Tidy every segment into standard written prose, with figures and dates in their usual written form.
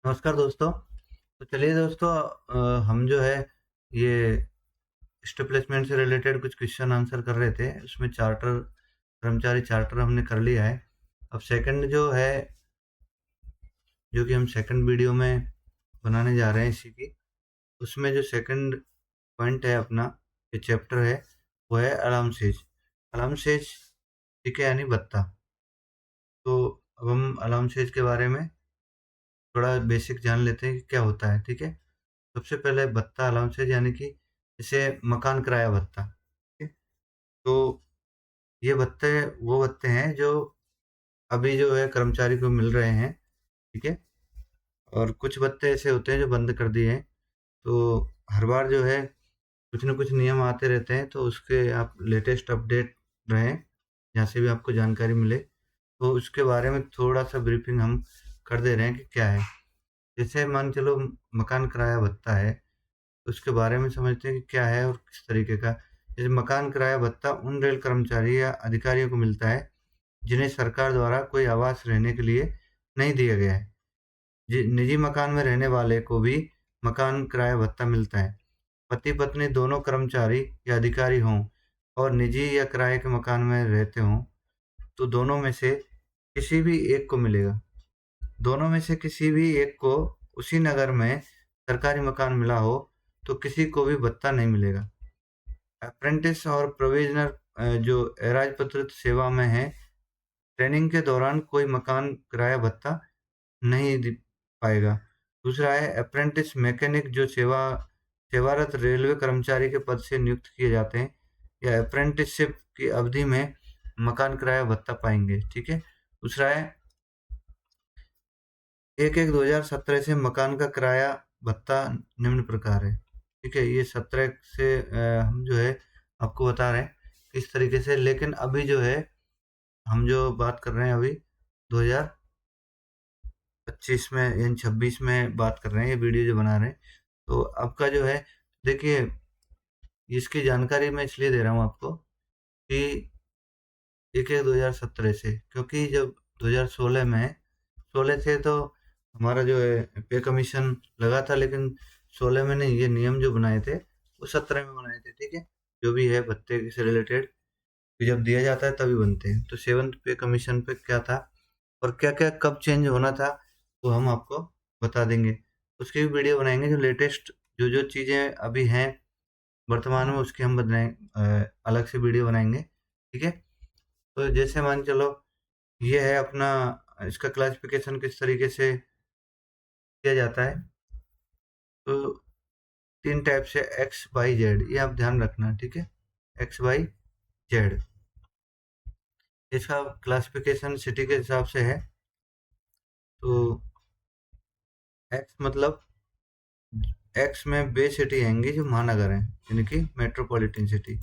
नमस्कार दोस्तों। तो चलिए दोस्तों, हम जो है ये स्टेट से रिलेटेड कुछ क्वेश्चन आंसर कर रहे थे। उसमें चार्टर कर्मचारी चार्टर हमने कर लिया है। अब सेकंड जो है, जो कि हम सेकंड वीडियो में बनाने जा रहे हैं इसी की, उसमें जो सेकंड पॉइंट है अपना, ये चैप्टर है, वो है अलार्म सेज। अलार्म सेज ठीक है, यानी बत्ता। तो अब हम अलार्म सेज के बारे में थोड़ा बेसिक जान लेते हैं कि क्या होता है, ठीक है? सबसे पहले भत्ता अलाउंसेस यानी कि जैसे मकान किराया भत्ता, ठीक है? तो ये भत्ते वो भत्ते हैं जो अभी जो है कर्मचारी को मिल रहे हैं, ठीक है? और कुछ भत्ते ऐसे होते हैं जो बंद कर दिए हैं। तो हर बार जो है कुछ न कुछ नियम आते रहते हैं, तो उसके आप लेटेस्ट अपडेट रहें, जहाँ से भी आपको जानकारी मिले। तो उसके बारे में थोड़ा-सा ब्रीफिंग हम कर दे रहे हैं कि क्या है। जैसे मान के चलो मकान किराया भत्ता है, उसके बारे में समझते हैं कि क्या है और किस तरीके का। जैसे मकान किराया भत्ता उन रेल कर्मचारी या अधिकारियों को मिलता है, जिन्हें सरकार द्वारा कोई आवास रहने के लिए नहीं दिया गया है। निजी मकान में रहने वाले को भी मकान किराया भत्ता मिलता है। पति-पत्नी दोनों कर्मचारी या अधिकारी हों और निजी या किराए के मकान में रहते हों, तो दोनों में से किसी भी एक को मिलेगा। दोनों में से किसी भी एक को उसी नगर में सरकारी मकान मिला हो, तो किसी को भी भत्ता नहीं मिलेगा। अप्रेंटिस और प्रोविजनर जो अराजपत्रित सेवा में हैं, ट्रेनिंग के दौरान कोई मकान किराया भत्ता नहीं पाएगा। दूसरा है अप्रेंटिस मैकेनिक जो सेवारत रेलवे कर्मचारी के पद से नियुक्त किए जाते हैं या अप्रेंटिसशिप की अवधि में मकान किराया भत्ता पाएंगे, ठीक है। दूसरा है 1/1/2017 से मकान का किराया भत्ता निम्न प्रकार है, ठीक है। ये 17 से हम जो है आपको बता रहे हैं किस तरीके से, लेकिन अभी जो है हम जो बात कर रहे हैं अभी 2025 में यानी 26 में बात कर रहे हैं, ये वीडियो जो बना रहे हैं। तो आपका जो है, देखिए, इसकी जानकारी मैं इसलिए दे रहा हूँ आपको कि 1/1/2017 से, क्योंकि जब 2016 में 16 से तो हमारा जो है पे कमीशन लगा था, लेकिन 16 में नहीं, ये नियम जो बनाए थे वो 17 में बनाए थे, ठीक है। जो भी है भत्ते से रिलेटेड, कि जब दिया जाता है तभी बनते हैं। तो 7th पे कमीशन पे क्या था और क्या-क्या कब चेंज होना था, वो हम आपको बता देंगे। उसकी भी वीडियो बनाएँगे, जो लेटेस्ट जो-जो चीज़ें अभी हैं वर्तमान में, उसकी हम अलग से वीडियो बनाएँगे, ठीक है। तो जैसे मान के चलो, ये है अपना, इसका क्लासिफिकेशन किस तरीके से किया जाता है। तो 3 टाइप से एक्स, वाई, जेड, ये आप ध्यान रखना, ठीक है। एक्स, वाई, जेड, इसका क्लासिफिकेशन सिटी के हिसाब से है। तो एक्स मतलब, एक्स में वे सिटी आएंगी जो महानगर हैं, यानी कि मेट्रोपॉलिटन सिटी।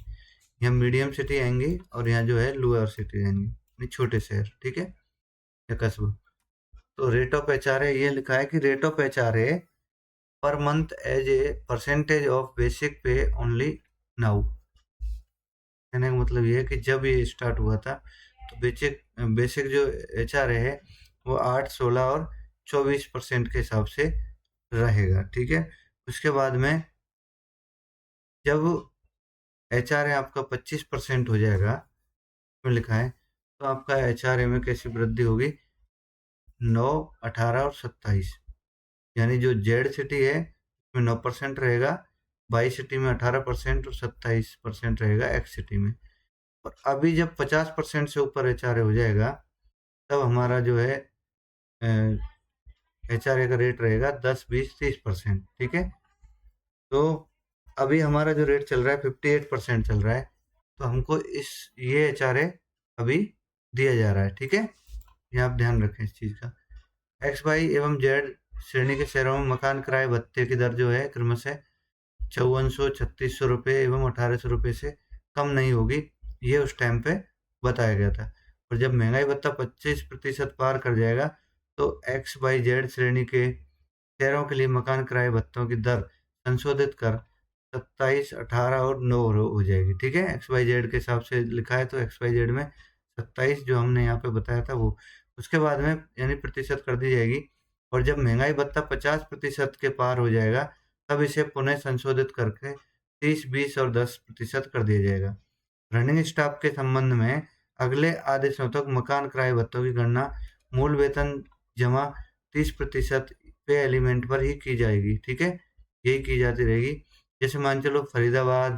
यहाँ मीडियम सिटी आएंगी और यहाँ जो है लोअर सिटी आएंगी, यानी छोटे शहर, ठीक है, या कस्बा। तो rate of H R A, ये लिखा है कि rate of H R A per month as a percentage of basic pay only now. कहने का मतलब ये है कि जब ये स्टार्ट हुआ था, तो बेसिक बेसिक जो एच आर ए है वो 8, 16 और 24% के हिसाब से रहेगा, ठीक है। उसके बाद में जब एच आर ए आपका 25% हो जाएगा, में लिखा है, तो आपका एच आर ए में कैसी वृद्धि होगी, 9, 18 और 27। यानी जो जेड सिटी है उसमें 9% रहेगा, वाई सिटी में 18% और 27% रहेगा एक्स सिटी में। और अभी जब 50% से ऊपर एच आर ए हो जाएगा, तब हमारा जो है एच आर ए का रेट रहेगा 10, 20, 30%, ठीक है। तो अभी हमारा जो रेट चल रहा है 58% चल रहा है, तो हमको ये एच आर ए अभी दिया जा रहा है, ठीक है। ये आप ध्यान रखें इस चीज़ का। एक्स, वाई एवं जेड श्रेणी के शहरों में मकान किराए भत्ते की दर जो है क्रमशः 5400, 3600 रुपये एवं 1800 रुपये से कम नहीं होगी, ये उस टाइम पे बताया गया था। और जब महंगाई भत्ता 25% पार कर जाएगा, तो एक्स, वाई, जेड श्रेणी के शहरों के लिए मकान किराए भत्तों की दर संशोधित कर 27, 18 और 9 हो जाएगी, ठीक है। एक्स, वाई, जेड के हिसाब से लिखा है, तो एक्स, वाई, जेड में 27 जो हमने यहाँ पे बताया था वो, उसके बाद में यानी प्रतिशत कर दी जाएगी और जब महँगाई भत्ता 50% के पार हो जाएगा, तब इसे पुनः संशोधित करके 30, 20 और 10% कर दिया जाएगा। रनिंग स्टाफ के संबंध में अगले आदेशों तक मकान किराए भत्तों की गणना मूल वेतन जमा 30% पे एलिमेंट पर ही की जाएगी, ठीक है? यही की जाती रहेगी। जैसे मान चलो फरीदाबाद,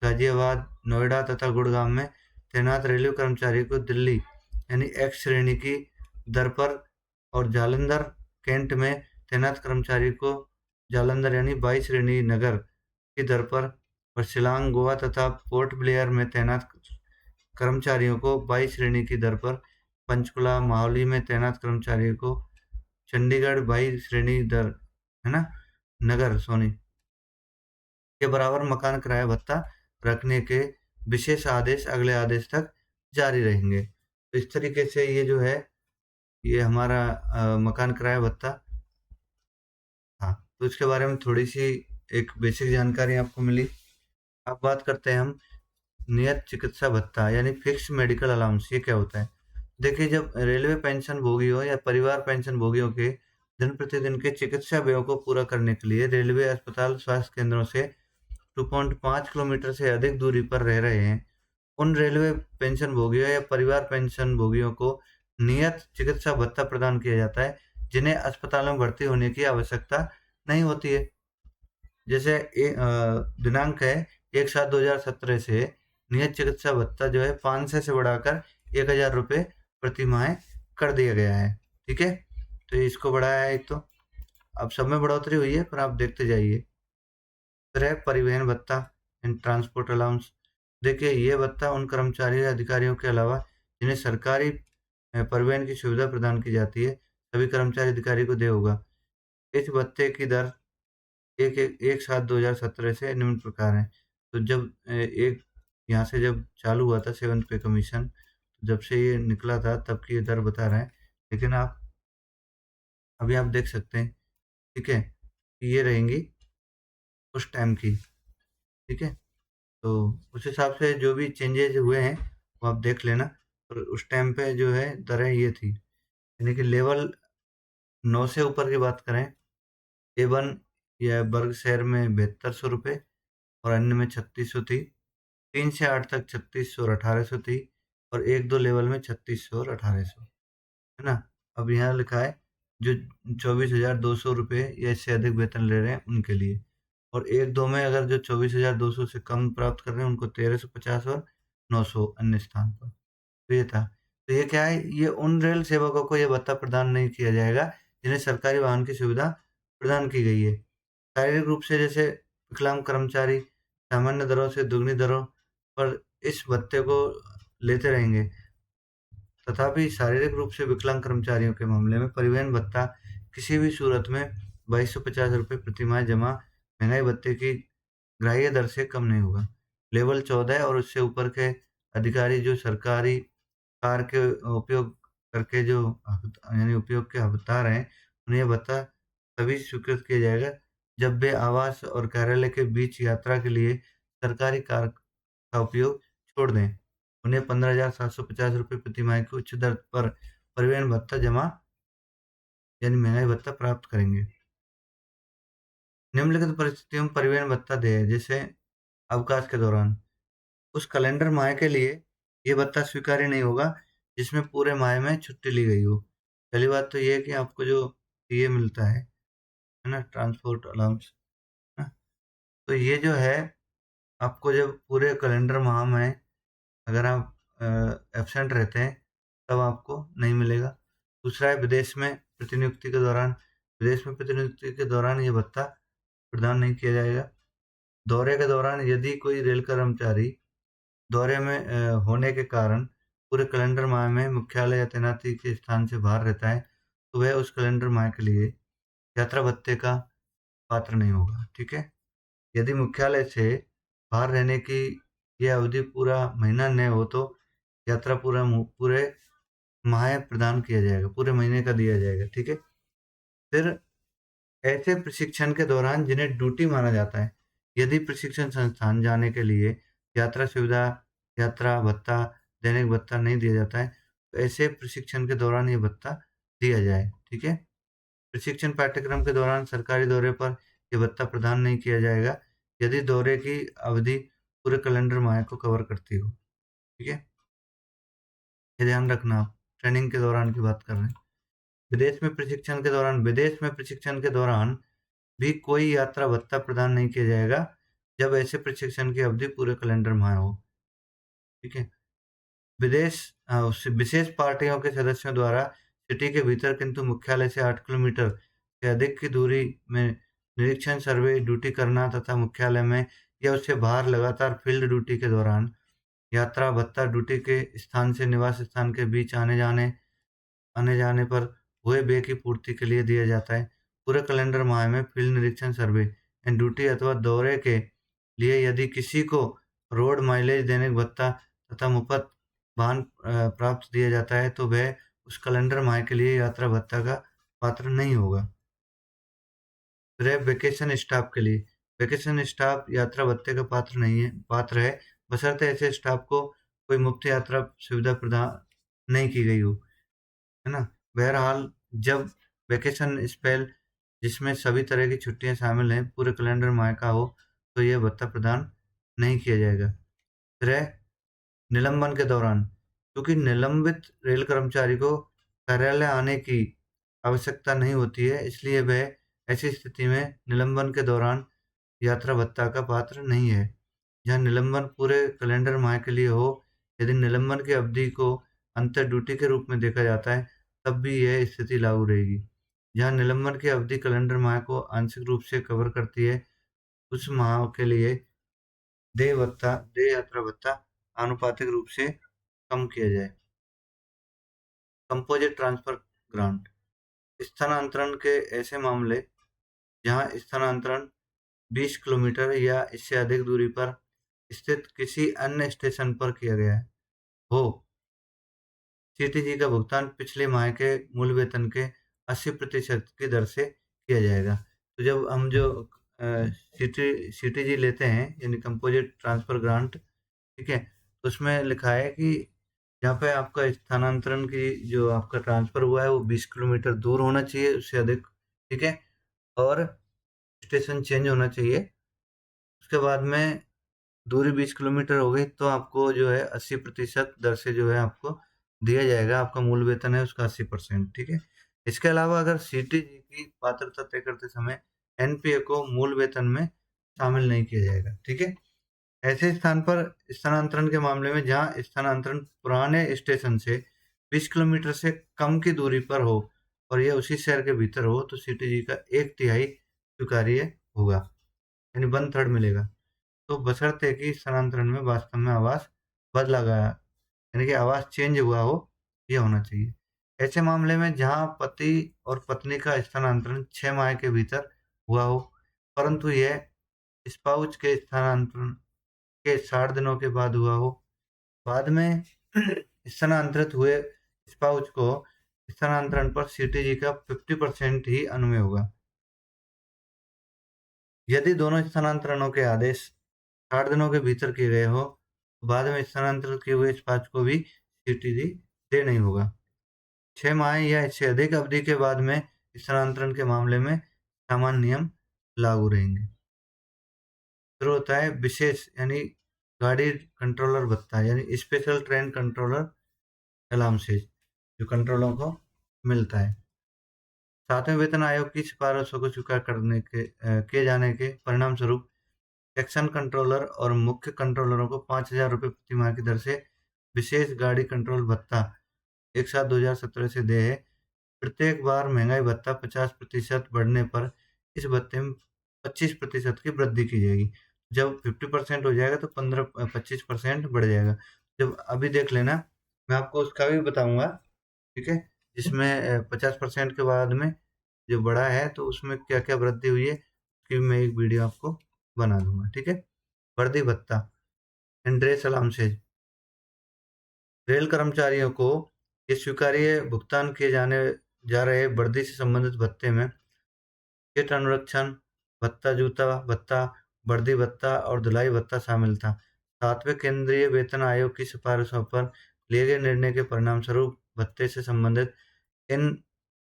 गाज़ियाबाद, नोएडा तथा गुड़गाँव में तैनात रेलवे कर्मचारियों को दिल्ली यानी एक्स श्रेणी की दर पर और जालंधर, कैंट में तैनात कर्मचारियों को जालंधर यानी 22 श्रेणी नगर की दर पर और शिलांग, गोवा तथा पोर्ट ब्लेयर में तैनात कर्मचारियों को 22 श्रेणी की दर पर, पंचकुला, मावली में तैनात कर्मचारियों को चंडीगढ़ 22 श्रेणी दर, है ना? नगर सोनी के बराबर मकान किराया भत्ता रखने के विशेष आदेश अगले आदेश तक जारी रहेंगे। तो इस तरीके से ये जो है, ये हमारा मकान किराया भत्ता हाँ, तो इसके बारे में थोड़ी-सी एक बेसिक जानकारी आपको मिली। अब बात करते हैं हम नियत चिकित्सा भत्ता यानी फिक्स्ड मेडिकल अलाउंस, ये क्या होता है? देखिए, जब रेलवे पेंशन भोगियों या परिवार पेंशन भोगियों के दिन-प्रतिदिन के चिकित्सा व्ययों को पूरा करने के लिए रेलवे अस्पताल, स्वास्थ्य केंद्रों से 2.5 किलोमीटर से अधिक दूरी पर रह रहे हैं, उन रेलवे पेंशन भोगियों या परिवार पेंशन भोगियों को नियत चिकित्सा भत्ता प्रदान किया जाता है, जिन्हें अस्पताल में भर्ती होने की आवश्यकता नहीं होती है। जैसे दिनांक है 1/7/2017 से नियत चिकित्सा भत्ता जो है 500 से बढ़ाकर ₹1000 प्रति माह कर दिया गया है, ठीक है? तो इसको बढ़ाया है एक तो। अब सब में बढ़ोतरी हुई है, पर आप देखते जाइए। फिर है परिवहन भत्ता एंड ट्रांसपोर्ट अलाउंस। देखिए, ये भत्ता उन कर्मचारी या अधिकारियों के अलावा जिन्हें सरकारी परिवहन की सुविधा प्रदान की जाती है, सभी कर्मचारी अधिकारी को देय होगा। इस भत्ते की दर 1/7/2017 से निम्न प्रकार है। तो जब एक यहाँ से जब चालू हुआ था 7th पे कमीशन, जब से ये निकला था तब की ये दर बता रहे हैं। लेकिन आप अभी आप देख सकते हैं, ठीक है? कि ये रहेंगी उस टाइम की, ठीक है? तो उस हिसाब से जो भी चेंजेज़ हुए हैं, वो आप देख लेना। और उस टाइम पे जो है दरें ये थी, यानी कि लेवल 9 से ऊपर की बात करें, A1 या वर्ग शहर में ₹7200 और अन्य में 3600 थी। 3 से 8 तक 3600 और 1800 थी और 1-2 लेवल में 3600 और 1800, है ना? अब यहाँ लिखा है जो ₹24,200 या इससे अधिक वेतन ले रहे हैं उनके लिए, और 1-2 में अगर जो 24,200 से कम प्राप्त कर रहे हैं उनको 1350 और 900 अन्य स्थान पर। तो ये था। तो ये क्या है, ये उन रेल सेवकों को ये भत्ता प्रदान नहीं किया जाएगा जिन्हें सरकारी वाहन की सुविधा प्रदान की गई है। शारीरिक रूप से जैसे विकलांग कर्मचारी सामान्य दरों से दुगनी दरों पर इस भत्ते को लेते रहेंगे। तथापि शारीरिक रूप से विकलांग कर्मचारियों के मामले में परिवहन भत्ता किसी भी सूरत में ₹2250 प्रति माह जमा महँगाई भत्ते की ग्राह्य दर से कम नहीं होगा। लेवल 14 और उससे ऊपर के अधिकारी जो सरकारी कार के उपयोग करके जो यानी उपयोग के हकदार हैं, उन्हें यह भत्ता तभी स्वीकृत किया जाएगा जब वे आवास और कार्यालय के बीच यात्रा के लिए सरकारी कार का उपयोग छोड़ दें। उन्हें ₹15,750 प्रति माह की उच्च दर पर परिवहन भत्ता जमा यानी महँगाई भत्ता प्राप्त करेंगे। निम्नलिखित परिस्थितियों में परिवहन भत्ता दें, जैसे अवकाश के दौरान। उस कैलेंडर माह के लिए ये भत्ता स्वीकार्य नहीं होगा जिसमें पूरे माह में छुट्टी ली गई हो। पहली बात तो ये है कि आपको जो ये मिलता है ना? ट्रांसपोर्ट अलाउंस, है ना? तो ये जो है आपको जब पूरे कैलेंडर माह में अगर आप एब्सेंट रहते हैं, तब आपको नहीं मिलेगा। दूसरा है विदेश में प्रतिनियुक्ति के दौरान ये भत्ता प्रदान नहीं किया जाएगा। दौरे के दौरान यदि कोई रेल कर्मचारी दौरे में होने के कारण पूरे कैलेंडर माह में मुख्यालय या तैनाती के स्थान से बाहर रहता है, तो वह उस कैलेंडर माह के लिए यात्रा भत्ते का पात्र नहीं होगा, ठीक है? यदि मुख्यालय से बाहर रहने की यह अवधि पूरा महीना न हो तो यात्रा पूरे माह प्रदान किया जाएगा, पूरे महीने का दिया जाएगा, ठीक है? फिर ऐसे प्रशिक्षण के दौरान जिन्हें ड्यूटी माना जाता है, यदि प्रशिक्षण संस्थान जाने के लिए यात्रा सुविधा, यात्रा भत्ता, दैनिक भत्ता नहीं दिया जाता है, तो ऐसे प्रशिक्षण के दौरान ये भत्ता दिया जाए, ठीक है? प्रशिक्षण पाठ्यक्रम के दौरान सरकारी दौरे पर ये भत्ता प्रदान नहीं किया जाएगा, यदि दौरे की अवधि पूरे कैलेंडर माह को कवर करती हो। ठीक है? ये ध्यान रखना आप, ट्रेनिंग के दौरान की बात कर रहे हैं। विदेश में प्रशिक्षण के दौरान भी कोई यात्रा भत्ता प्रदान नहीं किया जाएगा, जब ऐसे प्रशिक्षण की अवधि पूरे कैलेंडर माह हो। ठीक है? विशेष पार्टियों के सदस्यों द्वारा सिटी के भीतर किंतु मुख्यालय से 8 किलोमीटर से अधिक की दूरी में निरीक्षण सर्वे ड्यूटी करना तथा मुख्यालय में या उससे बाहर लगातार फील्ड ड्यूटी के दौरान यात्रा भत्ता ड्यूटी के स्थान से निवास स्थान के बीच आने जाने पर हुए व्यय की पूर्ति के लिए दिया जाता है। पूरे कैलेंडर माह में फील्ड निरीक्षण सर्वे एंड ड्यूटी अथवा दौरे के लिए यदि किसी को रोड माइलेज दैनिक भत्ता तथा मुफ्त वाहन प्राप्त दिया जाता है तो वह उस कैलेंडर माह के लिए यात्रा भत्ता का पात्र नहीं होगा। फिर वेकेशन स्टाफ के लिए, वेकेशन स्टाफ यात्रा भत्ते का पात्र है बशर्ते ऐसे स्टाफ को कोई मुफ्त यात्रा सुविधा प्रदान नहीं की गई हो, है ना? बहरहाल जब वेकेशन स्पेल जिसमें सभी तरह की छुट्टियां शामिल हैं पूरे कैलेंडर माह का हो तो यह भत्ता प्रदान नहीं किया जाएगा। फिर है निलंबन के दौरान, क्योंकि निलंबित रेल कर्मचारी को कार्यालय आने की आवश्यकता नहीं होती है, इसलिए वह ऐसी स्थिति में निलंबन के दौरान यात्रा भत्ता का पात्र नहीं है। जहाँ निलंबन पूरे कैलेंडर माह के लिए हो, यदि निलंबन की अवधि को अंतर ड्यूटी के रूप में देखा जाता है, तब भी यह स्थिति लागू रहेगी। जहाँ निलंबन की अवधि कैलेंडर माह को आंशिक रूप से कवर करती है, उस माह के लिए देय यात्रा भत्ता आनुपातिक रूप से कम किया जाए। कंपोजिट ट्रांसफर ग्रांट, स्थानांतरण के ऐसे मामले जहां स्थानांतरण 20 किलोमीटर या इससे अधिक दूरी पर स्थित किसी अन्य स्टेशन पर किया गया हो, सीटीजी का भुगतान पिछले माह के मूल वेतन के 80% की दर से किया जाएगा। तो जब हम जो सीटीजी लेते हैं यानी कंपोजिट ट्रांसफर ग्रांट, ठीक है, तो उसमें लिखा है कि यहाँ पे आपका स्थानांतरण की जो आपका ट्रांसफ़र हुआ है वो 20 किलोमीटर दूर होना चाहिए, उससे अधिक, ठीक है? और स्टेशन चेंज होना चाहिए। उसके बाद में दूरी 20 किलोमीटर हो गई तो आपको जो है 80% दर से जो है आपको दिया जाएगा, आपका मूल वेतन है उसका 80%, ठीक है? इसके अलावा अगर सीटीजी की पात्रता तय करते समय एनपीए को मूल वेतन में शामिल नहीं किया जाएगा, ठीक है? ऐसे स्थान पर स्थानांतरण के मामले में जहाँ स्थानांतरण पुराने स्टेशन से 20 किलोमीटर से कम की दूरी पर हो और यह उसी शहर के भीतर हो तो सीटीजी का 1/3 स्वीकार्य होगा, यानी 1/3 मिलेगा। तो बशर्ते कि स्थानांतरण में वास्तव में आवास बदला गया, यानी कि आवास चेंज हुआ हो, यह होना चाहिए। ऐसे मामले में जहाँ पति और पत्नी का स्थानांतरण 6 माह के भीतर हुआ हो, परंतु यह स्पाउस के स्थानांतरण के 60 दिनों के बाद हुआ हो, बाद में स्थानांतरित हुए स्पाउस को स्थानांतरण पर सीटीजी का 50% ही अनुमेय होगा। यदि दोनों स्थानांतरणों के आदेश 60 दिनों के भीतर किए गए हो, तो बाद में स्थानांतरित किए हुए स्पाउस को भी सीटीजी दे नहीं होगा। 6 माह या इससे अधिक अवधि के बाद में स्थानांतरण के मामले में सामान्य नियम लागू रहेंगे। फिर होता है विशेष यानी गाड़ी कंट्रोलर भत्ता यानी स्पेशल ट्रेन कंट्रोलर अलाउंसेज जो कंट्रोलरों को मिलता है। 7वें वेतन आयोग की सिफारिशों को स्वीकार किए जाने के परिणाम स्वरूप सेक्शन कंट्रोलर और मुख्य कंट्रोलरों को 5,000 रुपये प्रति माह की दर से विशेष गाड़ी कंट्रोल भत्ता एक साथ 2017 से दे है। प्रत्येक बार महंगाई भत्ता 50% बढ़ने पर इस भत्ते में 25% की वृद्धि की जाएगी। जब 50% हो जाएगा तो 25% बढ़ जाएगा। जब अभी देख लेना, मैं आपको उसका भी बताऊंगा, ठीक है, जिसमें 50% के बाद में जो बढ़ा है तो उसमें क्या क्या वृद्धि हुई है कि मैं एक वीडियो आपको बना दूंगा, ठीक है। वर्दी भत्ता एंड ड्रेस अलाउंसेज, रेल कर्मचारियों को ये स्वीकार्य भुगतान किए जा रहे वर्दी से संबंधित भत्ते में किट अनुरक्षण भत्ता, जूता भत्ता, वर्दी भत्ता और धुलाई भत्ता शामिल था। 7वें केंद्रीय वेतन आयोग की सिफारिशों पर लिए गए निर्णय के परिणामस्वरूप भत्ते से संबंधित इन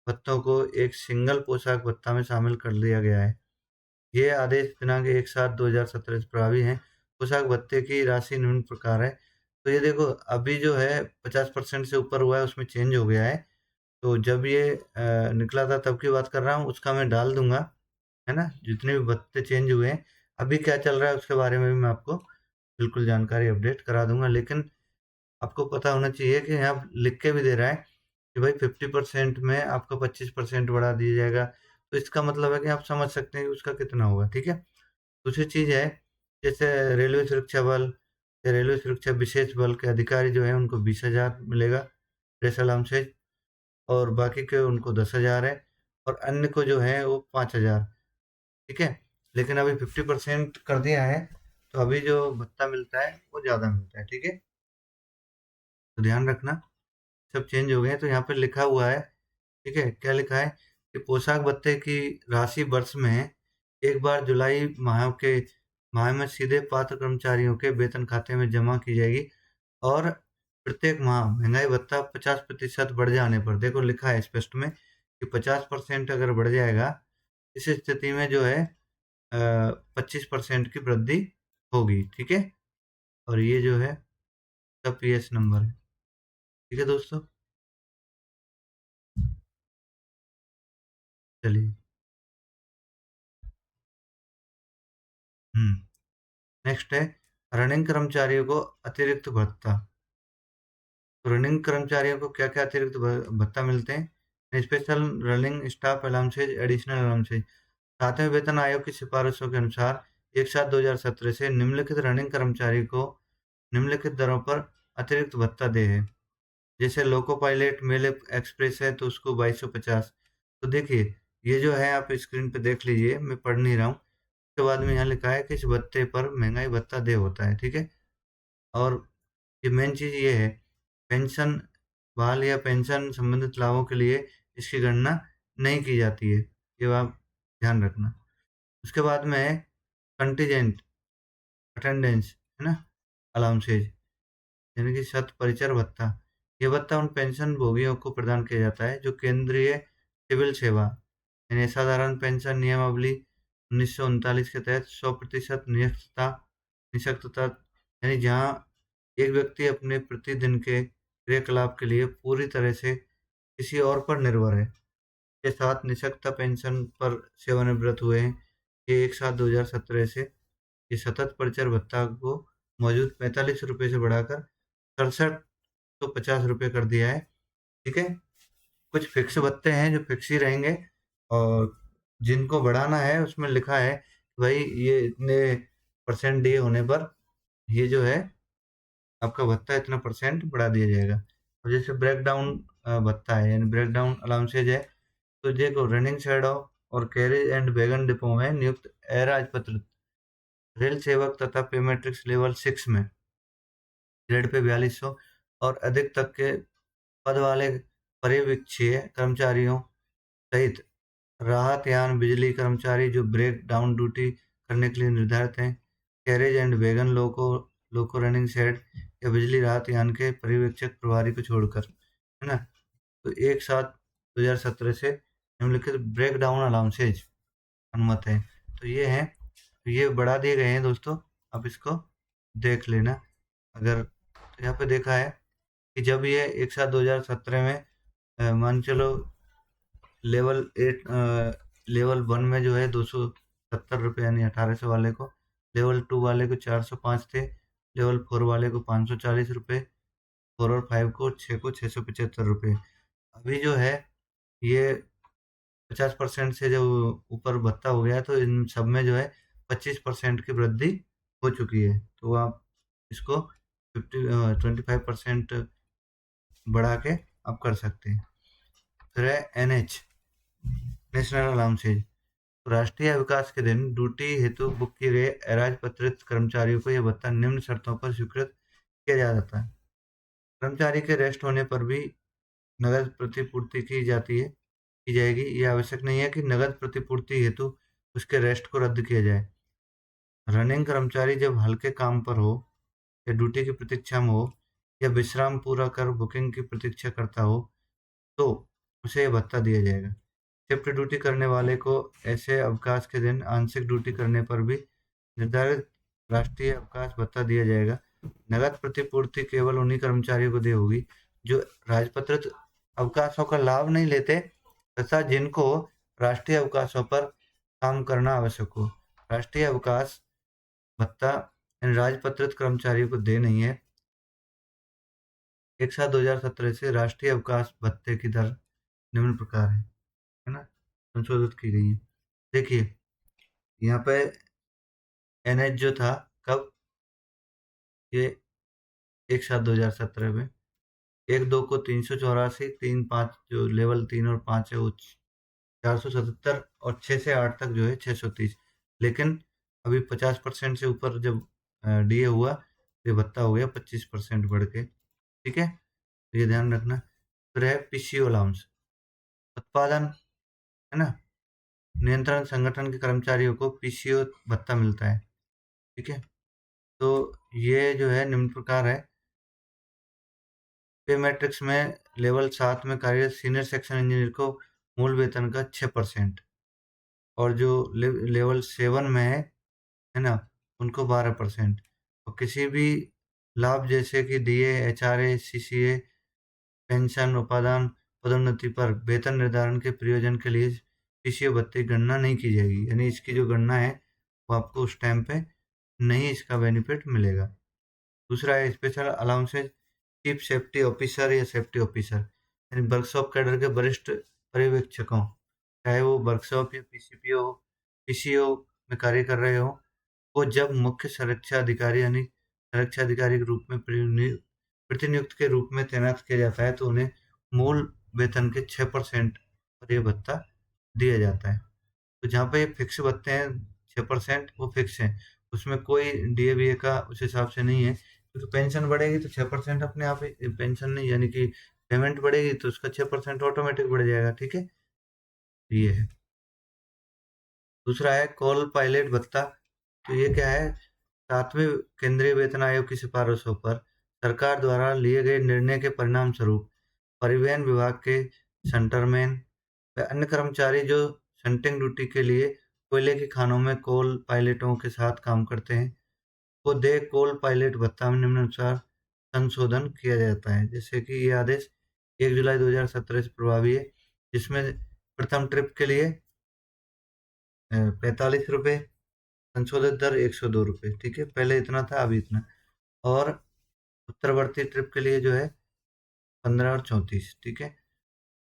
भत्तों को एक सिंगल पोशाक भत्ता में शामिल कर लिया गया है। ये आदेश दिनांक 1/7/2017 से प्रभावी हैं। पोशाक भत्ते की राशि निम्न प्रकार है। तो ये देखो अभी जो है 50% से ऊपर हुआ है, उसमें चेंज हो गया है। तो जब ये निकला था तब की बात कर रहा हूँ, उसका मैं डाल दूँगा, है ना? जितने भी भत्ते चेंज हुए हैं, अभी क्या चल रहा है उसके बारे में भी मैं आपको बिल्कुल जानकारी अपडेट करा दूँगा। लेकिन आपको पता होना चाहिए कि यहाँ लिख के भी दे रहा है कि भाई 50% में आपका 25% बढ़ा दिया जाएगा। तो इसका मतलब है कि आप समझ सकते हैं कि उसका कितना होगा, ठीक है? दूसरी चीज़ है, जैसे रेलवे सुरक्षा बल या रेलवे सुरक्षा विशेष बल के अधिकारी जो हैं उनको 20,000 मिलेगा ड्रेस अलाउंसेस और बाकी के उनको 10,000 है और अन्य को जो है वो 5,000, ठीक है? लेकिन अभी 50% कर दिया है, तो अभी जो भत्ता मिलता है वो ज़्यादा मिलता है, ठीक है? तो ध्यान रखना, सब चेंज हो गए हैं। तो यहाँ पे लिखा हुआ है, ठीक है? क्या लिखा है कि पोशाक भत्ते की राशि वर्ष में एक बार जुलाई माह में सीधे पात्र कर्मचारियों के वेतन खाते में जमा की जाएगी और प्रत्येक माह महँगाई भत्ता 50% बढ़ जाने पर, देखो लिखा है स्पष्ट में कि 50% अगर बढ़ जाएगा, इस स्थिति में जो है 25% की वृद्धि होगी, ठीक है? और ये जो है सब पीएस नंबर है, ठीक है दोस्तों? चलिए। हुँ, नेक्स्ट है रनिंग कर्मचारियों को अतिरिक्त भत्ता। तो रनिंग कर्मचारियों को क्या-क्या अतिरिक्त भत्ता मिलते हैं? Special running staff allowances, additional allowances. 7वें वेतन आयोग की सिफारिशों के अनुसार 1/7/2017 से निम्नलिखित रनिंग कर्मचारी को निम्नलिखित दरों पर अतिरिक्त भत्ता देय है। जैसे लोको पायलट मेल एक्सप्रेस है तो उसको 2250। तो देखिए, ये जो है आप स्क्रीन पे देख लीजिए, मैं पढ़ नहीं रहा हूँ। उसके बाद में यहाँ लिखा है कि इस भत्ते पर महँगाई भत्ता देय होता है, ठीक है? और ये मेन चीज़ ये है, पेंशन बहाल या पेंशन संबंधित लाभों के लिए इसकी गणना नहीं की जाती है, ये आप ध्यान रखना। उसके बाद में है कंटीजेंट अटेंडेंस, है ना? अलाउंसेज यानी कि शत परिचर भत्ता। ये भत्ता उन पेंशन भोगियों को प्रदान किया जाता है जो केंद्रीय सिविल सेवा यानी असाधारण पेंशन नियमावली 1939 के तहत 100% निःशक्तता यानी जहाँ एक व्यक्ति अपने प्रतिदिन के क्रियाकलाप के लिए पूरी तरह से किसी और पर निर्भर है, के साथ निःशक्तता पेंशन पर सेवानिवृत्त हुए हैं। ये 1/7/2017 से ये सतत परिचर भत्ता को मौजूद ₹45 से बढ़ाकर 6750 कर दिया है, ठीक है? कुछ फिक्स भत्ते हैं जो फिक्स ही रहेंगे और जिनको बढ़ाना है उसमें लिखा है भाई ये इतने परसेंट दिए होने पर ये जो है आपका भत्ता इतना परसेंट बढ़ा दिया जाएगा। और जैसे ब्रेकडाउन भत्ता है यानी ब्रेकडाउन अलाउंसेज है, तो देखो रनिंग शेडो और कैरेज एंड वैगन डिपो में नियुक्त अराजपत्रित रेल सेवक तथा पे मैट्रिक्स लेवल 6 में ग्रेड पे 4200 और अधिक तक के पद वाले पर्यवेक्षीय कर्मचारियों सहित राहत यान बिजली कर्मचारी जो ब्रेक डाउन ड्यूटी करने के लिए निर्धारित हैं, carriage and wagon loco running shed या बिजली राहत यान के पर्यवेक्षक प्रभारी को छोड़कर, है ना? तो 1/7/2017 से निम्नलिखित ब्रेक डाउन अलाउंसेज अनुमत हैं। तो ये हैं, तो ये बढ़ा दिए गए हैं दोस्तों, आप इसको देख लेना। अगर तो यहाँ पे देखा है कि जब ये 1/7/2017 में मान के चलो लेवल 8 लेवल 1 में जो है ₹270 यानी 1800 वाले को, लेवल 2 वाले को 405 थे, लेवल 4 वाले को ₹540, 4 और 5 को 6 को ₹675। अभी जो है ये 50% से जो ऊपर भत्ता हो गया है, तो इन सब में जो है 25% की वृद्धि हो चुकी है। तो आप इसको 25% बढ़ा के आप कर सकते हैं। फिर है एनएच नेशनल अलाउंसेज। राष्ट्रीय विकास के दिन ड्यूटी हेतु बुक किए गए अराजपत्रित कर्मचारियों को यह भत्ता निम्न शर्तों पर स्वीकृत किया जा जाता है। कर्मचारी के रेस्ट होने पर भी नगद प्रतिपूर्ति की जाएगी। यह आवश्यक नहीं है कि नगद प्रतिपूर्ति हेतु उसके रेस्ट को रद्द किया जाए। रनिंग कर्मचारी जब हल्के काम पर हो या ड्यूटी की प्रतीक्षा में हो या विश्राम पूरा कर बुकिंग की प्रतीक्षा करता हो, तो उसे ये भत्ता दिया जाएगा। शिफ्ट ड्यूटी करने वाले को ऐसे अवकाश के दिन आंशिक ड्यूटी करने पर भी निर्धारित राष्ट्रीय अवकाश भत्ता दिया जाएगा। नकद प्रतिपूर्ति केवल उन्हीं कर्मचारियों को दी होगी जो राजपत्रित अवकाशों का लाभ नहीं लेते तथा जिनको राष्ट्रीय अवकाशों पर काम करना आवश्यक हो। राष्ट्रीय अवकाश भत्ता इन राजपत्रित कर्मचारियों को दे नहीं है। 1/7/2017 से राष्ट्रीय अवकाश भत्ते की दर निम्न प्रकार है ना? संशोधित की गई है। देखिए, यहाँ पे एनएच जो था कब? ये 1/7/2017 में 1/2 को 384, 3-5 जो लेवल 3 और 5 है वो 477 और 6 से 8 तक जो है 630। लेकिन अभी 50% से ऊपर जब डीए हुआ तो ये भत्ता हो गया 25% बढ़ के, ठीक है? तो ये ध्यान रखना। फिर है पीसीओ अलाउंस, उत्पादन, है ना? नियंत्रण संगठन के कर्मचारियों को पीसीओ भत्ता मिलता है, ठीक है? तो ये जो है निम्न प्रकार है। पे मैट्रिक्स में लेवल 7 में कार्यरत सीनियर सेक्शन इंजीनियर को मूल वेतन का 6% और जो लेवल 7 में है ना? उनको 12% और किसी भी लाभ जैसे कि डीए, एचआरए, सीसीए, पेंशन, उपादान, पदोन्नति पर वेतन निर्धारण के प्रयोजन के लिए पीसीओ भत्ते की गणना नहीं की जाएगी। यानी इसकी जो गणना है वो आपको उस टाइम पे नहीं इसका बेनिफिट मिलेगा। दूसरा है special allowances chief safety officer या सेफ्टी ऑफिसर यानी वर्कशॉप कैडर के वरिष्ठ पर्यवेक्षकों, चाहे वो वर्कशॉप या पीसीओ में कार्य कर रहे हो, वो जब मुख्य सुरक्षा अधिकारी यानी सुरक्षा अधिकारी के रूप में प्रतिनियुक्त के रूप में तैनात किया जाता है तो उन्हें मूल वेतन के 6% पर ये भत्ता दिया जाता है। तो जहाँ पे ये फिक्स भत्ते हैं 6% वो फिक्स हैं, उसमें कोई डीए-वीए का उस हिसाब से नहीं है क्योंकि पेंशन बढ़ेगी तो 6% अपने आप ही पेंशन नहीं यानी कि पेमेंट बढ़ेगी तो उसका 6% ऑटोमेटिक बढ़ जाएगा, ठीक है? ये है। दूसरा है कॉल पायलट भत्ता, तो ये क्या है? 7वें केंद्रीय वेतन आयोग की सिफारिशों पर सरकार द्वारा लिए गए निर्णय के परिणाम स्वरूप परिवहन विभाग के शंटरमैन व अन्य कर्मचारी जो शंटिंग ड्यूटी के लिए कोयले की खानों में कोल पायलटों के साथ काम करते हैं, को दे कोल पायलट भत्ता में निम्नानुसार संशोधन किया जाता है। जैसे कि ये आदेश 1 जुलाई 2017 से प्रभावी है, जिसमें प्रथम ट्रिप के लिए 45 रुपये, संशोधित दर 102 रुपये, ठीक है? पहले इतना था, अभी इतना। और उत्तरवर्ती ट्रिप के लिए जो है 15 और 34, ठीक है?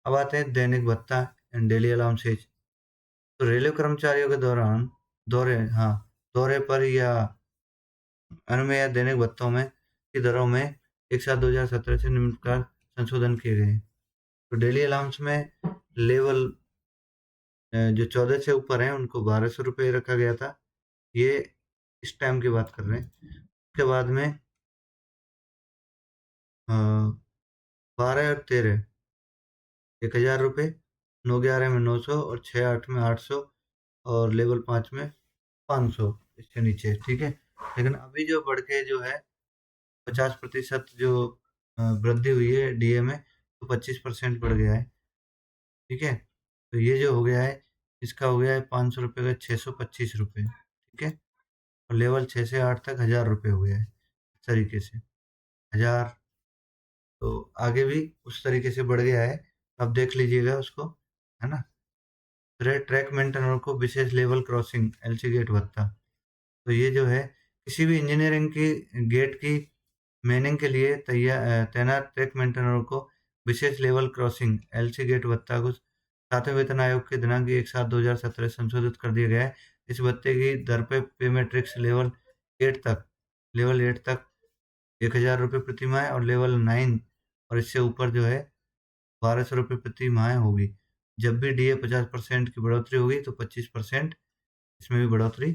अब आते हैं दैनिक भत्ता एंड डेली अलाउंसेज। तो रेलवे कर्मचारियों के दौरान दौरे पर या अनुमेय या दैनिक भत्तों में की दरों में 1/7/2017 से निम्न प्रकार संशोधन किए गए हैं। तो डेली अलाउंस में लेवल जो 14 से ऊपर हैं उनको 1200 रुपये रखा गया था। ये इस टाइम की बात कर रहे हैं। उसके बाद में 12 और 13 1000 रुपये, 9-11 में 900 और 6-8 में 800 और लेवल 5 में 500 इससे नीचे, ठीक है? लेकिन अभी जो बढ़ के जो है 50% जो वृद्धि हुई है डीए में तो 25% बढ़ गया है, ठीक है? तो ये जो हो गया है इसका हो गया है 500 रुपये का 625 रुपये, ठीक है? और लेवल 6 से 8 तक 1000 रुपये हो गया है, इस तरीके से 1000 तो आगे भी उस तरीके से बढ़ गया है, आप देख लीजिएगा उसको, है ना? ट्रैक मेंटेनर को विशेष लेवल क्रॉसिंग एलसी गेट भत्ता, तो ये जो है किसी भी इंजीनियरिंग की गेट की मैनिंग के लिए तैनात ट्रैक मेंटेनरों को विशेष लेवल क्रॉसिंग एलसी गेट भत्ता को 7वें वेतन आयोग के दिनांक 1/7/2017 संशोधित कर दिया गया है। इस भत्ते की दर पे मैट्रिक्स लेवल 8 तक 1000 रुपये प्रति माह और लेवल 9 और इससे ऊपर जो है 1200 रुपये प्रति माह होगी। जब भी डीए 50% की बढ़ोतरी होगी तो 25% इसमें भी बढ़ोतरी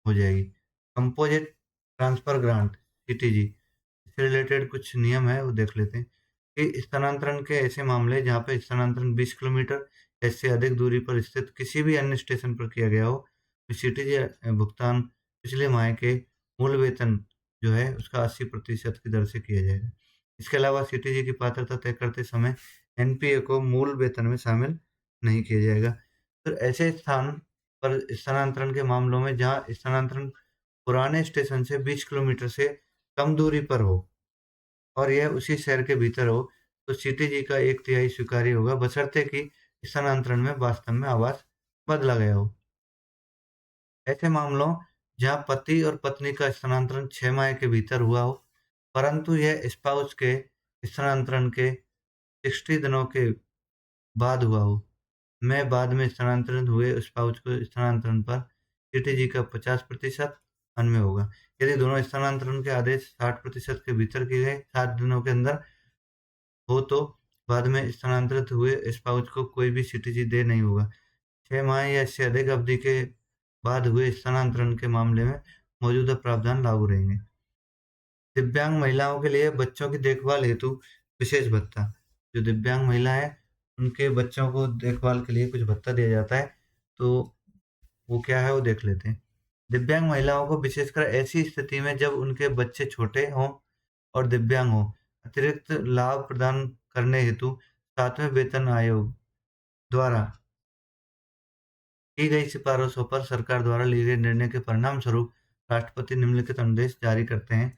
हो जाएगी। कंपोजिट ट्रांसफर ग्रांट सीटीजी इससे रिलेटेड कुछ नियम है वो देख लेते हैं कि स्थानांतरण के ऐसे मामले जहाँ पे स्थानांतरण 20 किलोमीटर या इससे अधिक दूरी पर स्थित किसी भी अन्य स्टेशन पर किया गया हो तो सीटीजी भुगतान पिछले माह के मूल वेतन जो है उसका 80% की दर से किया जाएगा। इसके अलावा सीटीजी की पात्रता तय करते समय एनपीए को मूल वेतन में शामिल नहीं किया जाएगा। तो ऐसे स्थान पर स्थानांतरण के मामलों में जहाँ स्थानांतरण पुराने स्टेशन से 20 किलोमीटर से कम दूरी पर हो और यह उसी शहर के भीतर हो, तो सीटीजी का 1 तिहाई स्वीकार्य होगा, बशर्ते कि स्थानांतरण में वास्तव में आवास बदला गया हो। ऐसे मामलों जहाँ पति और पत्नी का स्थानांतरण 6 माह के भीतर हुआ हो, परंतु यह स्पाउस के स्थानांतरण के 60 दिनों के बाद हुआ हो, में बाद में स्थानांतरित हुए स्पाउस को स्थानांतरण पर सीटीजी का 50% अन्वय होगा। यदि दोनों स्थानांतरण के आदेश 60% के भीतर किए गए 7 दिनों के अंदर हो तो बाद में स्थानांतरित हुए स्पाउस को कोई भी सीटीजी देय नहीं होगा। 6 माह या इससे अधिक अवधि के बाद हुए स्थानांतरण के मामले में मौजूदा प्रावधान लागू रहेंगे। दिव्यांग महिलाओं के लिए बच्चों की देखभाल हेतु विशेष भत्ता। जो दिव्यांग महिला है, उनके बच्चों को देखभाल के लिए कुछ भत्ता दिया जाता है, तो वो क्या है वो देख लेते हैं। दिव्यांग महिलाओं को विशेषकर ऐसी स्थिति में जब उनके बच्चे छोटे हों और दिव्यांग हों, अतिरिक्त लाभ प्रदान करने हेतु 7वें वेतन आयोग द्वारा की गई सिफारिशों पर सरकार द्वारा लिए गए निर्णय के परिणामस्वरूप राष्ट्रपति निम्नलिखित निर्देश जारी करते हैं।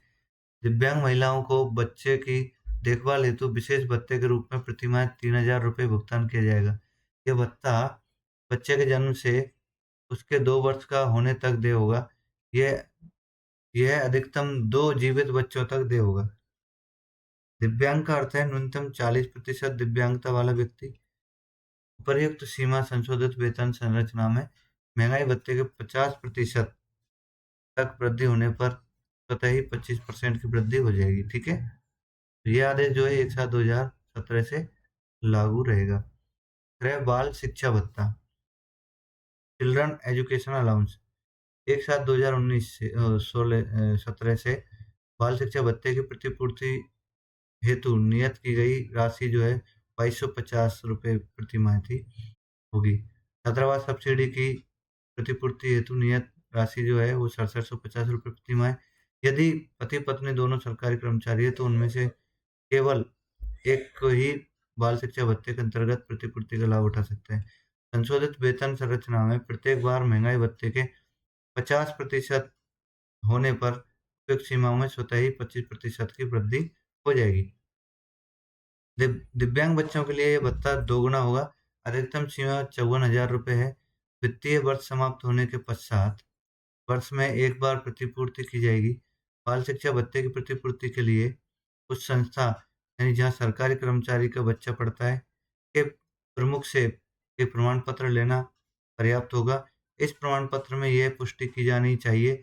दिव्यांग महिलाओं को बच्चे की देखभाल हेतु विशेष भत्ते के रूप में प्रतिमाह 3000 रुपये भुगतान किया जाएगा। यह भत्ता बच्चे के जन्म से उसके 2 वर्ष का होने तक देय होगा। यह यह अधिकतम 2 जीवित बच्चों तक देय होगा। दिव्यांग का अर्थ है न्यूनतम 40% दिव्यांगता वाला व्यक्ति। उपर्युक्त सीमा संशोधित वेतन संरचना में महंगाई भत्ते के 50% तक वृद्धि होने पर स्वतः ही 25% की वृद्धि हो जाएगी, ठीक है? तो ये आदेश जो है एक साथ 2017 से लागू रहेगा। गृह बाल शिक्षा भत्ता, चिल्ड्रन एजुकेशन अलाउंस एक साथ 2019 से 17 से बाल शिक्षा भत्ते की प्रतिपूर्ति हेतु नियत की गई राशि जो है 2250 रुपये प्रति माह थी होगी। छात्रावास सब्सिडी की प्रतिपूर्ति हेतु नियत राशि जो है वो 6750 रुपये प्रति माह। यदि पति-पत्नी दोनों सरकारी कर्मचारी हैं तो उनमें से केवल एक को ही बाल शिक्षा भत्ते के अंतर्गत प्रतिपूर्ति का लाभ उठा सकते हैं। संशोधित वेतन संरचना में प्रत्येक बार महंगाई भत्ते के 50% होने पर उपयुक्त सीमाओं में स्वतः ही 25% की वृद्धि हो जाएगी। दिव्यांग बच्चों के लिए ये भत्ता दोगुना होगा। अधिकतम सीमा 54,000 रुपये है। वित्तीय वर्ष समाप्त होने के पश्चात वर्ष में एक बार प्रतिपूर्ति की जाएगी। बाल शिक्षा भत्ते की प्रतिपूर्ति के लिए उस संस्था यानी जहाँ सरकारी कर्मचारी का बच्चा पढ़ता है के प्रमुख से एक प्रमाण पत्र लेना पर्याप्त होगा। इस प्रमाण पत्र में यह पुष्टि की जानी चाहिए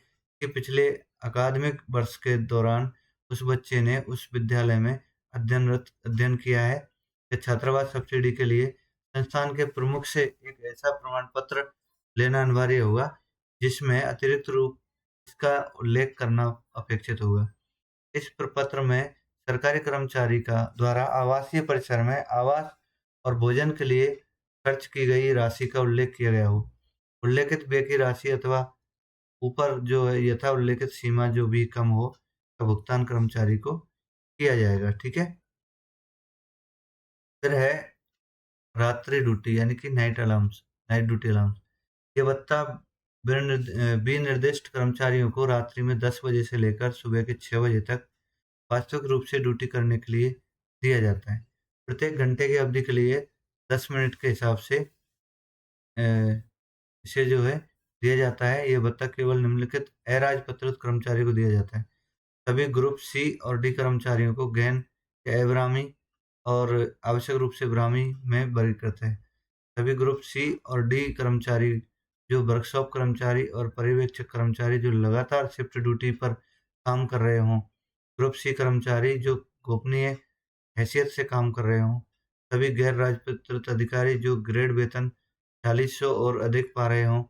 कि पिछले अकादमिक वर्ष के दौरान उस बच्चे ने उस विद्यालय में अध्ययन किया है या छात्रावास सब्सिडी के लिए संस्थान के प्रमुख से एक ऐसा प्रमाण पत्र लेना अनिवार्य होगा जिसमें अतिरिक्त रूप इसका उल्लेख करना अपेक्षित होगा। इस प्रपत्र में सरकारी कर्मचारी का द्वारा आवासीय परिसर में आवास और भोजन के लिए खर्च की गई राशि का उल्लेख किया गया हो। उल्लेखित व्यय की राशि अथवा ऊपर जो है यथा उल्लेखित सीमा जो भी कम हो का भुगतान कर्मचारी को किया जाएगा, ठीक है? फिर है रात्रि ड्यूटी यानी कि नाइट ड्यूटी अलाउंस। ये भत्ता विनिर्दिष्ट कर्मचारियों को रात्रि में 10 बजे से लेकर सुबह के 6 बजे तक वास्तविक रूप से ड्यूटी करने के लिए दिया जाता है। प्रत्येक घंटे की अवधि के लिए 10 मिनट के हिसाब से अ, इसे जो है दिया जाता है। ये भत्ता केवल निम्नलिखित अराजपत्रित कर्मचारियों को दिया जाता है। सभी ग्रुप सी और डी कर्मचारियों को गहन या अब्राह्मी और आवश्यक रूप से ब्राह्मी में वर्गीकृत है। सभी ग्रुप सी और डी कर्मचारी जो वर्कशॉप कर्मचारी और पर्यवेक्षक कर्मचारी जो लगातार शिफ्ट ड्यूटी पर काम कर रहे हों। ग्रुप सी कर्मचारी जो गोपनीय हैसियत से काम कर रहे हों। सभी गैर राजपत्रित अधिकारी जो ग्रेड वेतन 4600 और अधिक पा रहे हों,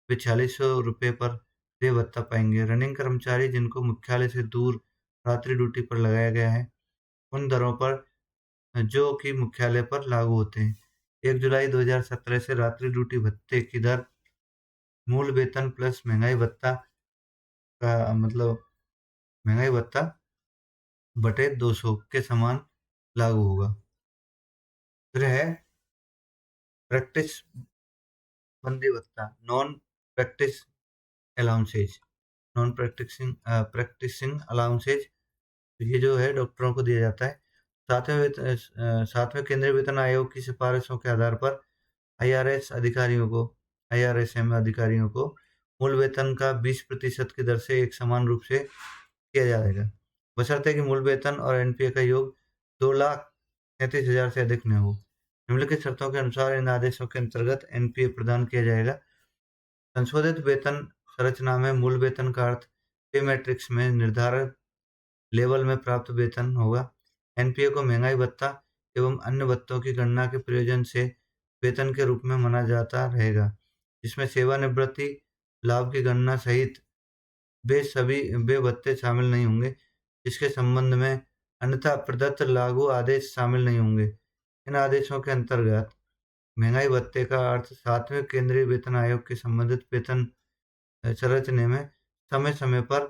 वे 4600 रुपये पर देय भत्ता पाएँगे। रनिंग कर्मचारी जिनको मुख्यालय से दूर रात्रि ड्यूटी पर लगाया गया है, उन दरों पर जो कि मुख्यालय पर लागू होते हैं। 1 जुलाई 2017 से रात्रि ड्यूटी भत्ते की दर मूल वेतन प्लस महँगाई भत्ता का मतलब महँगाई भत्ता बटे 200 के समान लागू होगा। फिर है प्रैक्टिस बंदी भत्ता, non practice allowances, non practicing allowances. ये जो है डॉक्टरों को दिया जाता है। सातवें केंद्रीय वेतन आयोग की सिफारिशों के आधार पर आईआरएसएम अधिकारियों को मूल वेतन का 20% की दर से एक समान रूप से किया जाएगा, बशर्ते कि मूल वेतन और एनपीए का योग 2,33,000 से अधिक न हो। निम्नलिखित शर्तों के अनुसार इन आदेशों के अंतर्गत एनपीए प्रदान किया जाएगा। संशोधित वेतन संरचना में मूल वेतन का अर्थ पे मैट्रिक्स में निर्धारित लेवल में प्राप्त वेतन होगा। एनपीए को महंगाई भत्ता एवं अन्य भत्तों की गणना के प्रयोजन से वेतन के रूप में माना जाता रहेगा, जिसमें सेवानिवृत्ति लाभ की गणना सहित वे भत्ते शामिल नहीं होंगे, जिसके संबंध में अन्यथा प्रदत्त लागू आदेश शामिल नहीं होंगे। इन आदेशों के अंतर्गत महंगाई भत्ते का अर्थ 7वें केंद्रीय वेतन आयोग के संबंधित वेतन संरचने में समय समय पर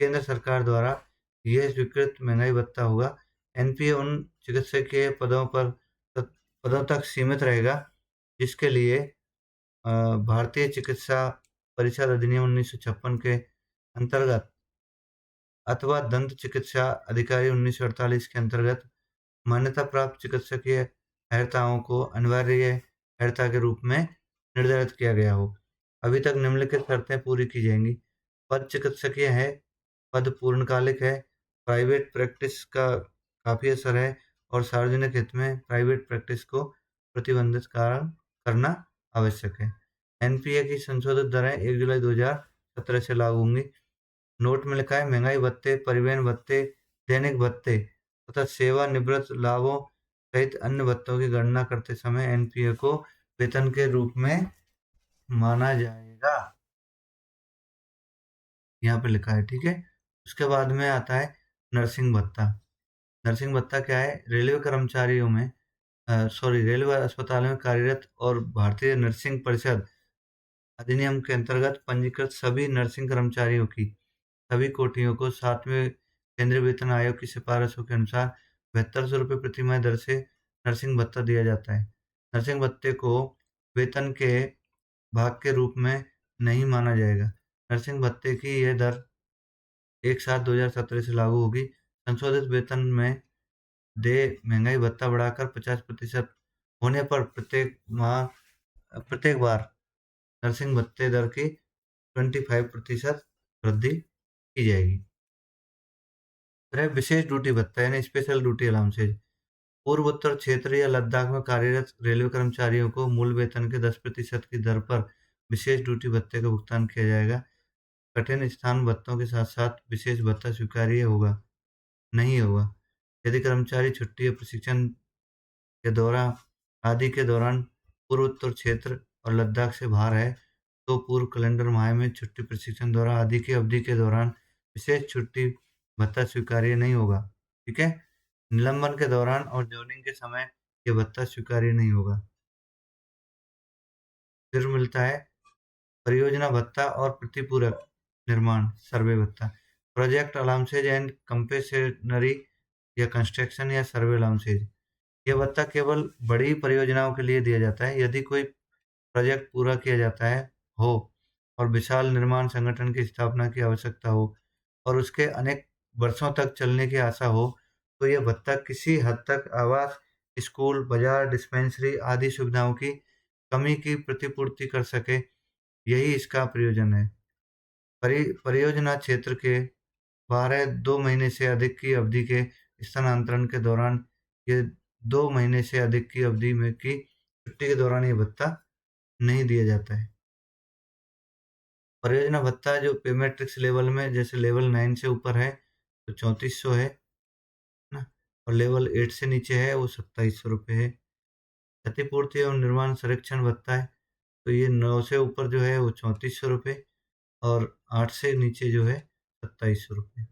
केंद्र सरकार द्वारा यह स्वीकृत महंगाई भत्ता होगा। एनपीए उन चिकित्सकीय पदों तक सीमित रहेगा जिसके लिए भारतीय चिकित्सा परिषद अधिनियम 1956 के अंतर्गत अथवा दंत चिकित्सा अधिकारी 1948 के अंतर्गत मान्यता प्राप्त चिकित्सकीय अहर्ताओं को अनिवार्य अहर्ता के रूप में निर्धारित किया गया हो। अभी तक निम्नलिखित शर्तें पूरी की जाएंगी। पद चिकित्सकीय है, पद पूर्णकालिक है, प्राइवेट प्रैक्टिस का काफ़ी असर है और सार्वजनिक हित में प्राइवेट प्रैक्टिस को प्रतिबंधित करना आवश्यक है। एनपीए की संशोधित दरें 1 जुलाई 2017 से लागू होंगी। नोट में लिखा है महंगाई भत्ते, परिवहन भत्ते, दैनिक भत्ते तथा सेवानिवृत्त लाभों सहित अन्य भत्तों की गणना करते समय एनपीए को वेतन के रूप में माना जाएगा। यहाँ पे लिखा है, ठीक है। उसके बाद में आता है नर्सिंग भत्ता। नर्सिंग भत्ता क्या है? रेलवे कर्मचारियों में रेलवे अस्पतालों में कार्यरत और भारतीय नर्सिंग परिषद अधिनियम के अंतर्गत पंजीकृत सभी नर्सिंग कर्मचारियों की सभी कोटियों को 7वें केंद्रीय वेतन आयोग की सिफारिशों के अनुसार 7200 रुपये प्रतिमाह दर से नर्सिंग भत्ता दिया जाता है। नर्सिंग भत्ते को वेतन के भाग के रूप में नहीं माना जाएगा। नर्सिंग भत्ते की यह दर 1/7/2017 से लागू होगी। संशोधित वेतन में देय महंगाई भत्ता बढ़ाकर 50% होने पर प्रत्येक बार नर्सिंग भत्ते दर की 25% वृद्धि की जाएगी। फिर है विशेष ड्यूटी भत्ता यानी स्पेशल ड्यूटी अलाउंसेज। पूर्वोत्तर क्षेत्र या लद्दाख में कार्यरत रेलवे कर्मचारियों को मूल वेतन के 10% की दर पर विशेष ड्यूटी भत्ते का भुगतान किया जाएगा। कठिन स्थान भत्तों के साथ-साथ विशेष भत्ता स्वीकार्य नहीं होगा। यदि कर्मचारी छुट्टी या प्रशिक्षण के दौरान पूर्वोत्तर क्षेत्र और लद्दाख से बाहर है, तो पूर्व कैलेंडर माह में छुट्टी, प्रशिक्षण दौरान आदि की अवधि के दौरान विशेष छुट्टी भत्ता स्वीकार्य नहीं होगा। ठीक है? निलंबन के दौरान और जॉइनिंग के समय ये भत्ता स्वीकार्य नहीं होगा। फिर मिलता है परियोजना भत्ता और प्रतिपूरक निर्माण सर्वे भत्ता। प्रोजेक्ट अलाउंसेज एंड कंपेसेशनरी या कंस्ट्रक्शन या सर्वे अलाउंसेज। यह भत्ता केवल बड़ी परियोजनाओं के लिए दिया जाता है। यदि कोई प्रोजेक्ट पूरा किया जाता हो और विशाल निर्माण संगठन की स्थापना की आवश्यकता हो और उसके अनेक वर्षों तक चलने की आशा हो, तो यह भत्ता किसी हद तक आवास, स्कूल, बाजार, डिस्पेंसरी आदि सुविधाओं की कमी की प्रतिपूर्ति कर सके, यही इसका प्रयोजन है। परियोजना क्षेत्र के बाहर 2 महीने से अधिक की अवधि के स्थानांतरण के दौरान ये 2 महीने से अधिक की अवधि में की छुट्टी के दौरान ये भत्ता नहीं दिया जाता है। परियोजना भत्ता जो पे मैट्रिक्स लेवल में जैसे लेवल 9 से ऊपर है तो 3400 है ना, और लेवल 8 से नीचे है वो 2700 रुपये है। क्षतिपूर्ति एवं निर्माण संरक्षण भत्ता है तो ये 9 से ऊपर जो है वो 3400 रुपये और 8 से नीचे जो है 2700 रुपये।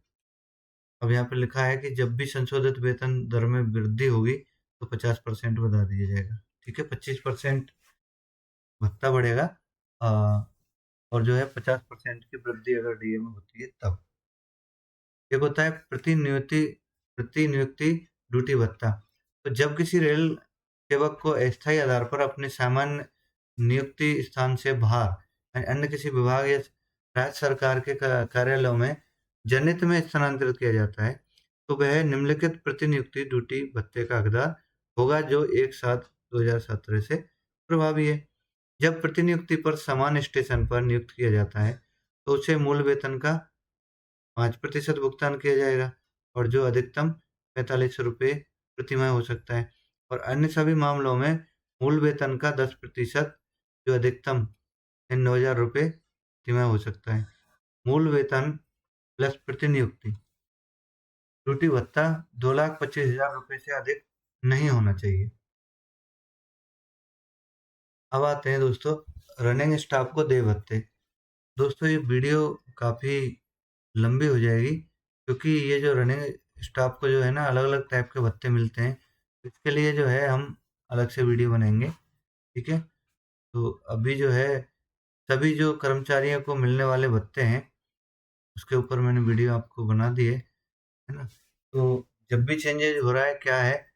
अब यहाँ पे लिखा है कि जब भी संशोधित वेतन दर में वृद्धि होगी तो 50% बढ़ा दिया जाएगा। ठीक है, 25% भत्ता बढ़ेगा और जो है 50% की वृद्धि अगर डीए में होती है तब। एक होता है प्रतिनियुक्ति ड्यूटी भत्ता। तो जब किसी रेल सेवक को अस्थायी आधार पर अपने सामान्य नियुक्ति स्थान से बाहर अन्य किसी विभाग या राज्य सरकार के कार्यालयों में जनहित में स्थानांतरित किया जाता है, तो वह निम्नलिखित प्रतिनियुक्ति ड्यूटी भत्ते का हकदार होगा, जो 1/7/2017 से प्रभावी है। जब प्रतिनियुक्ति पर समान स्टेशन पर नियुक्त किया जाता है, तो उसे मूल वेतन का 5% भुगतान किया जाएगा और जो अधिकतम ₹45 प्रतिमाह हो सकता है, और अन्य सभी मामलों में मूल वेतन का 10% जो अधिकतम ₹9,000 प्रतिमाह हो सकता है। मूल वेतन प्लस प्रतिनियुक्ति ड्यूटी भत्ता ₹2,25,000 से अधिक नहीं होना चाहिए। अब आते हैं दोस्तों रनिंग स्टाफ को देय भत्ते। दोस्तों ये वीडियो काफ़ी लंबी हो जाएगी, क्योंकि ये जो रनिंग स्टाफ को जो है ना अलग-अलग टाइप के भत्ते मिलते हैं। इसके लिए जो है हम अलग से वीडियो बनाएँगे, ठीक है? तो अभी जो है सभी जो कर्मचारियों को मिलने वाले भत्ते हैं, उसके ऊपर मैंने वीडियो आपको बना दी है ना? तो जब भी चेंजेज़ हो रहा है क्या है,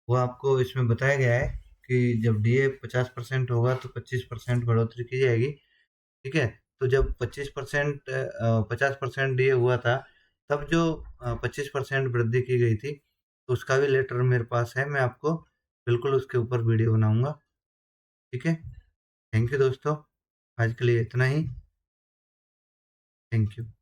वो आपको इसमें बताया गया है कि जब डीए 50% होगा तो 25% बढ़ोतरी की जाएगी, ठीक है? तो जब 50% डीए हुआ था, तब जो 25% वृद्धि की गई थी, तो उसका भी लेटर मेरे पास है, मैं आपको बिल्कुल उसके ऊपर वीडियो बनाऊँगा, ठीक है? थैंक यू दोस्तों, आज के लिए इतना ही। Thank you.